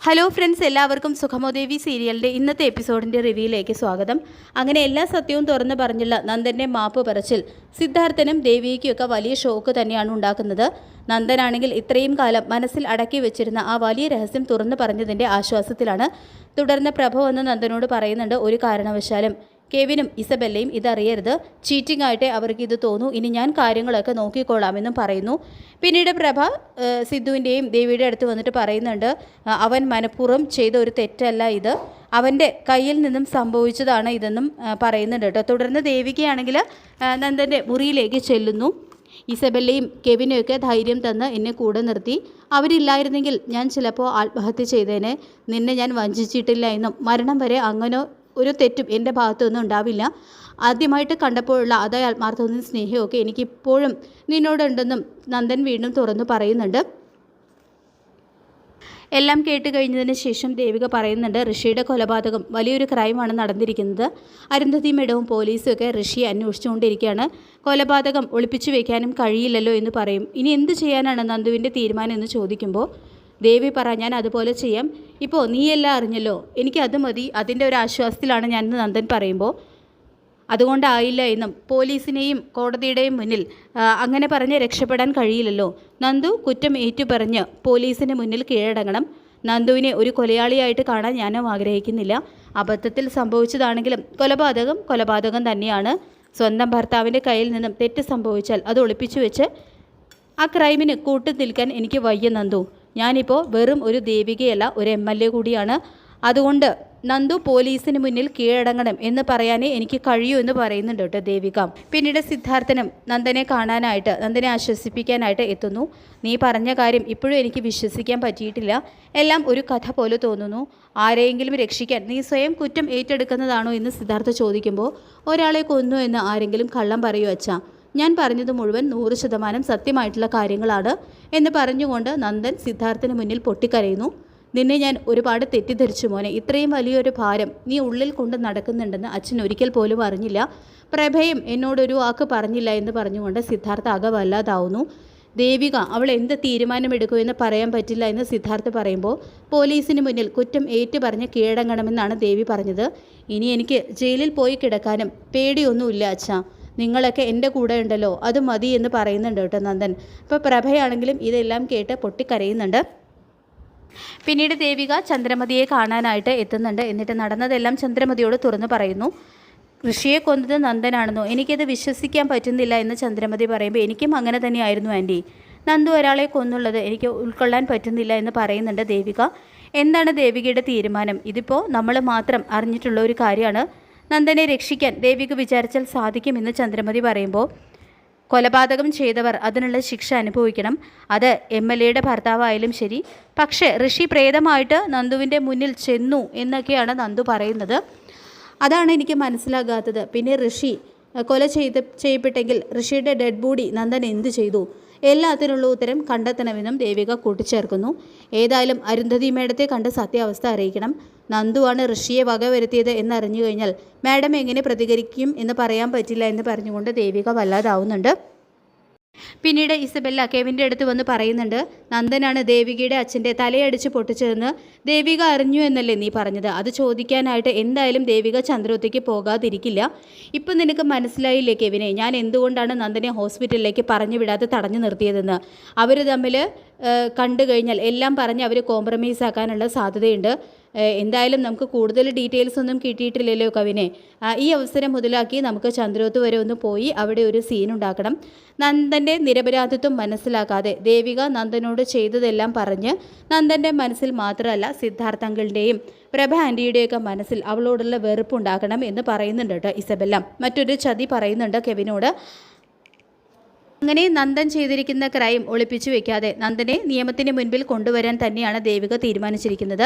Hello friends, എല്ലാവർക്കും സുഖമോദേവി സീരിയലിൻ്റെ ഇന്നത്തെ എപ്പിസോഡിൻ്റെ റിവ്യൂയിലേക്ക് സ്വാഗതം. അങ്ങനെ എല്ലാ സത്യവും തുറന്നു പറഞ്ഞുള്ള നന്ദൻ്റെ മാപ്പ് പറച്ചിൽ സിദ്ധാർത്ഥനും ദേവികയ്ക്കൊക്കെ വലിയ ഷോക്ക് തന്നെയാണ് ഉണ്ടാക്കുന്നത്. നന്ദനാണെങ്കിൽ ഇത്രയും കാലം മനസ്സിൽ അടക്കി വെച്ചിരുന്ന ആ വലിയ രഹസ്യം തുറന്നു പറഞ്ഞതിൻ്റെ ആശ്വാസത്തിലാണ്. തുടർന്ന് പ്രഭ വന്ന് നന്ദനോട് പറയുന്നുണ്ട്, ഒരു കാരണവശാലും കെവിനും ഇസബെല്ലയും ഇതറിയരുത്, ചീറ്റിംഗ് ആയിട്ടേ അവർക്ക് ഇത് തോന്നൂ, ഇനി ഞാൻ കാര്യങ്ങളൊക്കെ നോക്കിക്കൊള്ളാമെന്നും പറയുന്നു. പിന്നീട് പ്രഭ സിദ്ധുവിൻ്റെയും ദേവിയുടെ അടുത്ത് വന്നിട്ട് പറയുന്നുണ്ട്, അവൻ മനഃപൂർവ്വം ചെയ്ത ഒരു തെറ്റല്ല ഇത്, അവൻ്റെ കയ്യിൽ നിന്നും സംഭവിച്ചതാണ് ഇതെന്നും പറയുന്നുണ്ട് കേട്ടോ. തുടർന്ന് ദേവികയാണെങ്കിൽ നന്ദൻ്റെ മുറിയിലേക്ക് ചെല്ലുന്നു. ഇസബെല്ലയും കെവിനെയൊക്കെ ധൈര്യം തന്ന് എന്നെ കൂടെ നിർത്തി, അവരില്ലായിരുന്നെങ്കിൽ ഞാൻ ചിലപ്പോൾ ആത്മഹത്യ ചെയ്തേനെ, നിന്നെ ഞാൻ വഞ്ചിച്ചിട്ടില്ല എന്നും മരണം വരെ അങ്ങനെ ഒരു തെറ്റും എൻ്റെ ഭാഗത്തൊന്നും ഉണ്ടാവില്ല, ആദ്യമായിട്ട് കണ്ടപ്പോഴുള്ള അതേ ആത്മാർത്ഥവും സ്നേഹമൊക്കെ എനിക്കിപ്പോഴും നിന്നോടുണ്ടെന്നും നന്ദൻ വീണ്ടും തുറന്നു പറയുന്നുണ്ട്. എല്ലാം കേട്ട് കഴിഞ്ഞതിന് ശേഷം ദേവിക പറയുന്നുണ്ട്, ഋഷിയുടെ കൊലപാതകം വലിയൊരു ക്രൈമാണ് നടന്നിരിക്കുന്നത്. അരുന്ധതി മേഡവും പോലീസും ഒക്കെ ഋഷിയെ അന്വേഷിച്ചുകൊണ്ടിരിക്കുകയാണ്. കൊലപാതകം ഒളിപ്പിച്ചു വയ്ക്കാനും കഴിയില്ലല്ലോ എന്ന് പറയും. ഇനി എന്ത് ചെയ്യാനാണ് നന്ദുവിൻ്റെ തീരുമാനം എന്ന് ചോദിക്കുമ്പോൾ ദേവി പറ, ഞാൻ അതുപോലെ ചെയ്യാം, ഇപ്പോൾ നീയെല്ലാം അറിഞ്ഞല്ലോ, എനിക്കത് മതി, അതിൻ്റെ ഒരു ആശ്വാസത്തിലാണ് ഞാൻ നന്ദൻ പറയുമ്പോൾ അതുകൊണ്ടായില്ല എന്നും പോലീസിനെയും കോടതിയുടെയും മുന്നിൽ അങ്ങനെ പറഞ്ഞ് രക്ഷപ്പെടാൻ കഴിയില്ലല്ലോ. നന്ദു കുറ്റം ഏറ്റുപറഞ്ഞ് പോലീസിന് മുന്നിൽ കീഴടങ്ങണം. നന്ദുവിനെ ഒരു കൊലയാളിയായിട്ട് കാണാൻ ഞാനും ആഗ്രഹിക്കുന്നില്ല. അബദ്ധത്തിൽ സംഭവിച്ചതാണെങ്കിലും കൊലപാതകം തന്നെയാണ്. സ്വന്തം ഭർത്താവിൻ്റെ കയ്യിൽ നിന്നും തെറ്റ് സംഭവിച്ചാൽ അത് ഒളിപ്പിച്ചു വെച്ച് ആ ക്രൈമിന് കൂട്ടു നിൽക്കാൻ എനിക്ക് വയ്യ നന്ദു. ഞാനിപ്പോൾ വെറും ഒരു ദേവികയല്ല, ഒരു MLA കൂടിയാണ്. അതുകൊണ്ട് നന്ദു പോലീസിന് മുന്നിൽ കീഴടങ്ങണം എന്ന് പറയാനേ എനിക്ക് കഴിയൂ എന്ന് പറയുന്നുണ്ട് കേട്ടോ ദേവിക. പിന്നീട് സിദ്ധാർത്ഥനും നന്ദനെ കാണാനായിട്ട്, നന്ദനെ ആശ്വസിപ്പിക്കാനായിട്ട് എത്തുന്നു. നീ പറഞ്ഞ കാര്യം ഇപ്പോഴും എനിക്ക് വിശ്വസിക്കാൻ പറ്റിയിട്ടില്ല, എല്ലാം ഒരു കഥ പോലെ തോന്നുന്നു. ആരെയെങ്കിലും രക്ഷിക്കാൻ നീ സ്വയം കുറ്റം ഏറ്റെടുക്കുന്നതാണോ എന്ന് സിദ്ധാർത്ഥ ചോദിക്കുമ്പോൾ, ഒരാളെ കൊന്നു എന്ന് ആരെങ്കിലും കള്ളം പറയൂ അച്ഛാ, ഞാൻ പറഞ്ഞത് മുഴുവൻ 100% സത്യമായിട്ടുള്ള കാര്യങ്ങളാണ് എന്ന് പറഞ്ഞുകൊണ്ട് നന്ദൻ സിദ്ധാർത്ഥന് മുന്നിൽ പൊട്ടിക്കരയുന്നു. നിന്നെ ഞാൻ ഒരുപാട് തെറ്റിദ്ധരിച്ചു മോനെ, ഇത്രയും വലിയൊരു ഭാരം നീ ഉള്ളിൽ കൊണ്ട് നടക്കുന്നുണ്ടെന്ന് അച്ഛൻ ഒരിക്കൽ പോലും അറിഞ്ഞില്ല, പ്രഭയും എന്നോടൊരു വാക്ക് പറഞ്ഞില്ല എന്ന് പറഞ്ഞുകൊണ്ട് സിദ്ധാർത്ഥ ആകെ വല്ലാതാവുന്നു. ദേവിക അവൾ എന്ത് തീരുമാനമെടുക്കുമെന്ന് പറയാൻ പറ്റില്ല എന്ന് സിദ്ധാർത്ഥ പറയുമ്പോൾ, പോലീസിന് മുന്നിൽ കുറ്റം ഏറ്റു പറഞ്ഞ് കീഴടങ്ങണമെന്നാണ് ദേവി പറഞ്ഞത്. ഇനി എനിക്ക് ജയിലിൽ പോയി കിടക്കാനും പേടിയൊന്നുമില്ല അച്ഛാ, നിങ്ങളൊക്കെ എൻ്റെ കൂടെ ഉണ്ടല്ലോ, അത് മതി എന്ന് പറയുന്നുണ്ട് കേട്ടോ നന്ദൻ. അപ്പോൾ പ്രഭയാണെങ്കിലും ഇതെല്ലാം കേട്ട് പൊട്ടിക്കരയുന്നുണ്ട്. പിന്നീട് ദേവിക ചന്ദ്രമതിയെ കാണാനായിട്ട് എത്തുന്നുണ്ട്. എന്നിട്ട് നടന്നതെല്ലാം ചന്ദ്രമതിയോട് തുറന്നു പറയുന്നു. ഋഷിയെ കൊന്നത് നന്ദനാണെന്നോ, എനിക്കത് വിശ്വസിക്കാൻ പറ്റുന്നില്ല എന്ന് ചന്ദ്രമതി പറയുമ്പോൾ, എനിക്കും അങ്ങനെ തന്നെയായിരുന്നു ആൻറ്റി, നന്ദു ഒരാളെ കൊന്നുള്ളത് എനിക്ക് ഉൾക്കൊള്ളാൻ പറ്റുന്നില്ല എന്ന് പറയുന്നുണ്ട് ദേവിക. എന്താണ് ദേവികയുടെ തീരുമാനം? ഇതിപ്പോൾ നമ്മൾ മാത്രം അറിഞ്ഞിട്ടുള്ള ഒരു കാര്യമാണ്. നന്ദനെ രക്ഷിക്കാൻ ദേവിക വിചാരിച്ചാൽ സാധിക്കുമെന്ന് ചന്ദ്രമതി പറയുമ്പോൾ, കൊലപാതകം ചെയ്തവർ അതിനുള്ള ശിക്ഷ അനുഭവിക്കണം, അത് MLAയുടെ ഭർത്താവായാലും ശരി. പക്ഷേ ഋഷി പ്രേതമായിട്ട് നന്ദുവിൻ്റെ മുന്നിൽ ചെന്നു എന്നൊക്കെയാണ് നന്ദു പറയുന്നത്. അതാണ് എനിക്ക് മനസ്സിലാകാത്തത്. പിന്നെ ഋഷി ചെയ്യപ്പെട്ടെങ്കിൽ ഋഷിയുടെ ഡെഡ് ബോഡി നന്ദൻ എന്തു ചെയ്തു? എല്ലാത്തിനുള്ള ഉത്തരം കണ്ടെത്തണമെന്നും ദേവിക കൂട്ടിച്ചേർക്കുന്നു. ഏതായാലും അരുന്ധതി മേഡത്തെ കണ്ട് സത്യാവസ്ഥ അറിയിക്കണം. നന്ദുവാണ് ഋഷിയെ വകവരുത്തിയത് എന്നറിഞ്ഞു കഴിഞ്ഞാൽ മാഡം എങ്ങനെ പ്രതികരിക്കും എന്ന് പറയാൻ പറ്റില്ല എന്ന് പറഞ്ഞുകൊണ്ട് ദേവിക വല്ലാതാവുന്നുണ്ട്. പിന്നീട് ഇസബെല്ല കെവിൻ്റെ അടുത്ത് വന്ന് പറയുന്നുണ്ട്, നന്ദനാണ് ദേവികയുടെ അച്ഛൻ്റെ തലയടിച്ച് പൊട്ടിച്ചതെന്ന് ദേവിക അറിഞ്ഞു എന്നല്ലേ നീ പറഞ്ഞത്? അത് ചോദിക്കാനായിട്ട് എന്തായാലും ദേവിക ചന്ദ്രോത്തേക്ക് പോകാതിരിക്കില്ല. ഇപ്പം നിനക്ക് മനസ്സിലായില്ലേ കെവിനെ, ഞാൻ എന്തുകൊണ്ടാണ് നന്ദനെ ഹോസ്പിറ്റലിലേക്ക് പറഞ്ഞു വിടാതെ തടഞ്ഞു നിർത്തിയതെന്ന്? അവർ തമ്മിൽ കണ്ടു കഴിഞ്ഞാൽ എല്ലാം പറഞ്ഞ് അവർ കോംപ്രമൈസ് ആക്കാനുള്ള സാധ്യതയുണ്ട്. എന്തായാലും നമുക്ക് കൂടുതൽ ഡീറ്റെയിൽസ് ഒന്നും കിട്ടിയിട്ടില്ലല്ലോ കവിനെ. ഈ അവസരം മുതലാക്കി നമുക്ക് ചന്ദ്രോത്ത് വരെ ഒന്ന് പോയി അവിടെ ഒരു സീൻ ഉണ്ടാക്കണം. നന്ദൻ്റെ നിരപരാധിത്വം മനസ്സിലാക്കാതെ ദേവിക നന്ദനോട് ചെയ്തതെല്ലാം പറഞ്ഞ് നന്ദൻ്റെ മനസ്സിൽ മാത്രമല്ല സിദ്ധാർത്ഥങ്കിളുടെയും പ്രഭ ആൻറ്റിയുടെയൊക്കെ മനസ്സിൽ അവളോടുള്ള വെറുപ്പുണ്ടാക്കണം എന്ന് പറയുന്നുണ്ട് കേട്ടോ ഇസബെല്ല. മറ്റൊരു ചതി പറയുന്നുണ്ട് കെവിനോട്. അങ്ങനെ നന്ദൻ ചെയ്തിരിക്കുന്ന ക്രൈം ഒളിപ്പിച്ചു വെക്കാതെ നന്ദനെ നിയമത്തിന് മുൻപിൽ കൊണ്ടുവരാൻ തന്നെയാണ് ദേവിക തീരുമാനിച്ചിരിക്കുന്നത്.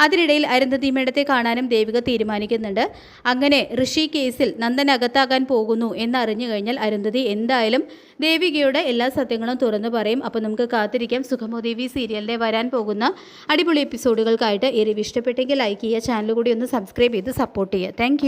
അതിനിടയിൽ അരുന്ധതി മേഡത്തെ കാണാനും ദേവിക തീരുമാനിക്കുന്നുണ്ട്. അങ്ങനെ ഋഷി കേസിൽ നന്ദൻ അകത്താകാൻ പോകുന്നു എന്നറിഞ്ഞു കഴിഞ്ഞാൽ അരുന്ധതി എന്തായാലും ദേവികയുടെ എല്ലാ സത്യങ്ങളും തുറന്നു പറയും. അപ്പോൾ നമുക്ക് കാത്തിരിക്കാം സുഖമോദേവി സീരിയലിൻ്റെ വരാൻ പോകുന്ന അടിപൊളി എപ്പിസോഡുകൾക്കായിട്ട്. ഈ റിവ്യൂ ഇഷ്ടപ്പെട്ടെങ്കിൽ ലൈക്ക് ചെയ്യുക, ചാനൽ കൂടി ഒന്ന് സബ്സ്ക്രൈബ് ചെയ്ത് സപ്പോർട്ട് ചെയ്യുക. താങ്ക്